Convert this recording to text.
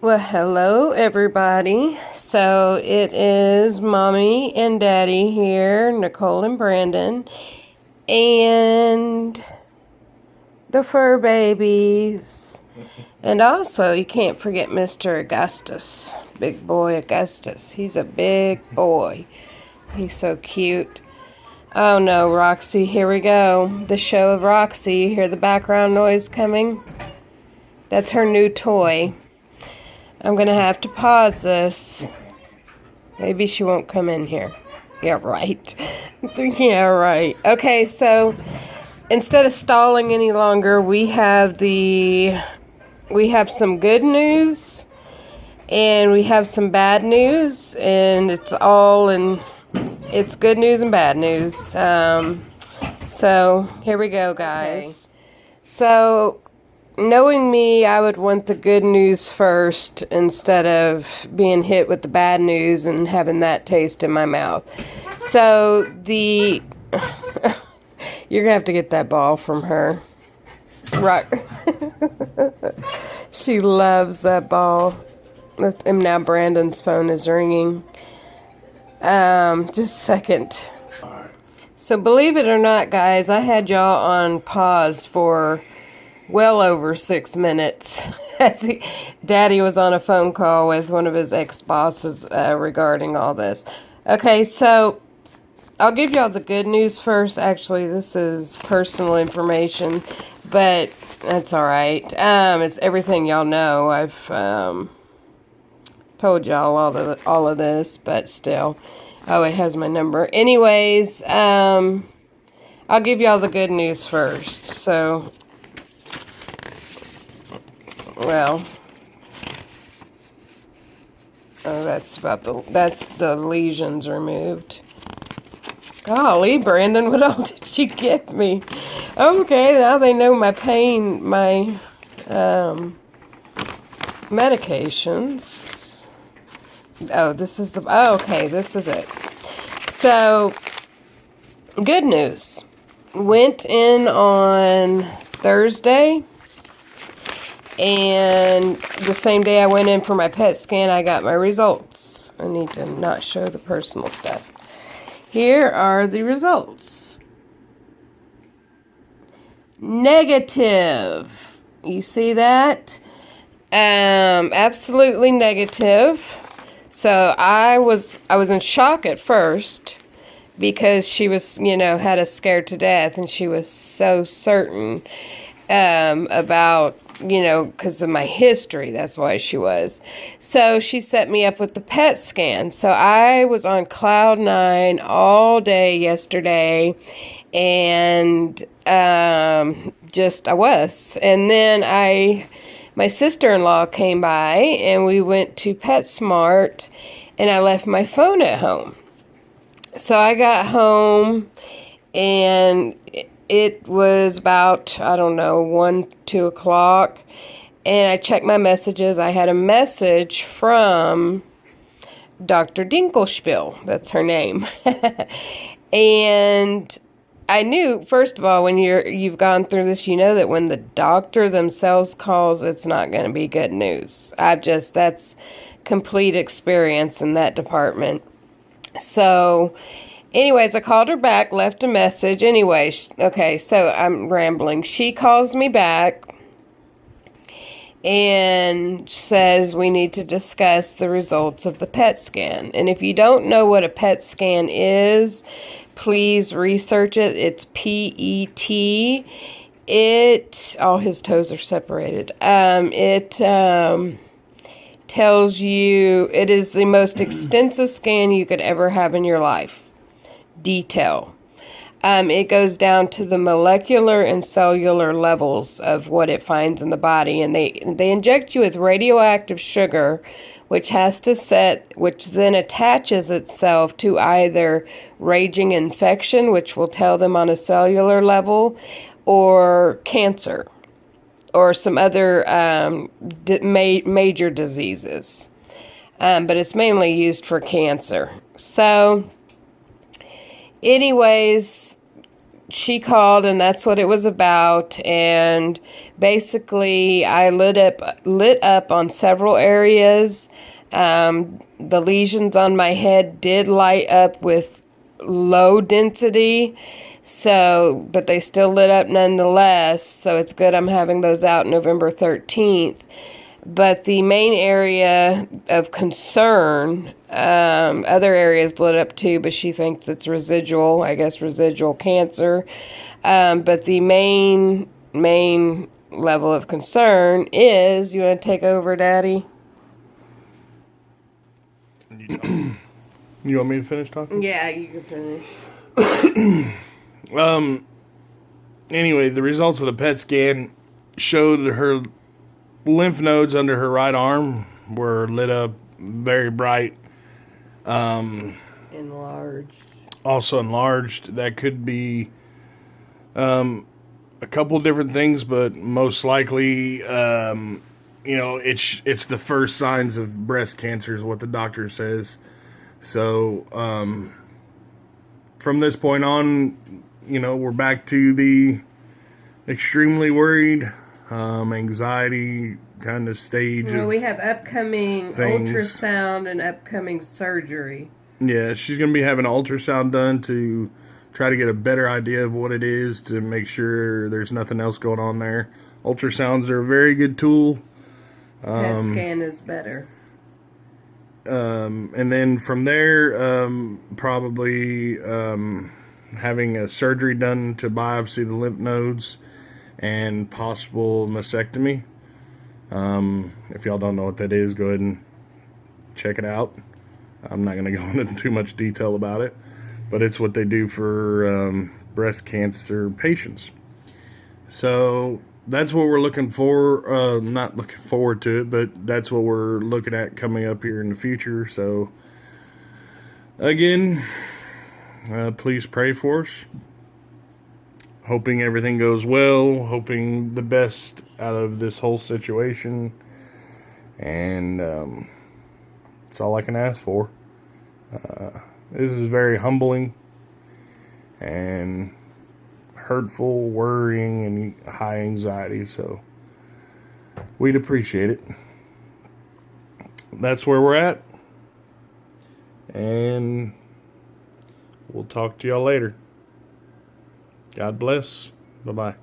Well, hello everybody. So it is Mommy and Daddy here, Nicole and Brandon, and the fur babies. And also, you can't forget Mr. Augustus, big boy Augustus. He's a big boy. He's so cute. Oh no, Roxy, here we go. The show of Roxy. You hear the background noise coming? That's her new toy. I'm going to have to pause this. Maybe she won't come in here. Yeah, right. Yeah, right. Okay, so instead of stalling any longer, we have some good news and we have some bad news, and it's good news and bad news. So here we go, guys. Okay. So knowing me, I would want the good news first instead of being hit with the bad news and having that taste in my mouth. So you're going to have to get that ball from her. Right. She loves that ball. And now Brandon's phone is ringing. Just a second. So believe it or not, guys, I had y'all on pause for well over 6 minutes. Daddy was on a phone call with one of his ex-bosses regarding all this. Okay, so I'll give y'all the good news first. Actually, this is personal information, but that's all right. It's everything y'all know. I've told y'all all of this, but still. Oh, it has my number. Anyways, I'll give y'all the good news first. So, well, oh, that's the lesions removed. Golly, Brandon, what all did she give me? Okay, now they know my pain, my medications. Oh, this is okay, this is it. So, good news. Went in on Thursday, and the same day I went in for my PET scan, I got my results. I need to not show the personal stuff. Here are the results. Negative. You see that? Absolutely negative. So I was in shock at first because she was, had us scared to death, and she was so certain about, because of my history. That's why she was. So she set me up with the PET scan. So I was on cloud 9 all day yesterday, and I was. And then my sister-in-law came by, and we went to PetSmart, and I left my phone at home. So I got home, and it was about, 1, 2 o'clock, and I checked my messages. I had a message from Dr. Dinkelspiel. That's her name. And I knew, first of all, when you've gone through this, you know that when the doctor themselves calls, it's not going to be good news. That's complete experience in that department. So, anyways, I called her back, left a message. Anyways, okay, so I'm rambling. She calls me back and says we need to discuss the results of the PET scan. And if you don't know what a PET scan is, please research it. It's PET. All his toes are separated. It tells you it is the most extensive scan you could ever have in your life. Detail. It goes down to the molecular and cellular levels of what it finds in the body, and they inject you with radioactive sugar, which then attaches itself to either raging infection, which will tell them on a cellular level, or cancer, or some other major diseases. But it's mainly used for cancer. So, anyways, she called, and that's what it was about. And basically, I lit up on several areas. The lesions on my head did light up with low density, so but they still lit up nonetheless. So it's good I'm having those out November 13th. But the main area of concern, other areas lit up too, but she thinks it's residual, I guess residual cancer. But the main level of concern is, you want to take over, Daddy? You want me to finish talking? Yeah, you can finish. Anyway, the results of the PET scan showed her lymph nodes under her right arm were lit up very bright. Enlarged. Also enlarged. That could be a couple different things, but most likely, it's the first signs of breast cancer is what the doctor says. So, from this point on, we're back to the extremely worried, anxiety kind of stage. Well, we have upcoming things. ultrasound and upcoming surgery. Yeah, she's going to be having an ultrasound done to try to get a better idea of what it is, to make sure there's nothing else going on there. Ultrasounds are a very good tool. PET scan is better. And then from there, probably having a surgery done to biopsy the lymph nodes and possible mastectomy. If y'all don't know what that is, go ahead and check it out. I'm not going to go into too much detail about it, but it's what they do for breast cancer patients. So that's what we're looking for. Not looking forward to it, but that's what we're looking at coming up here in the future. So again, please pray for us. Hoping everything goes well. Hoping the best out of this whole situation. And that's all I can ask for. This is very humbling and hurtful, worrying, and high anxiety, so we'd appreciate it. That's where we're at, and we'll talk to y'all later. God bless. Bye-bye.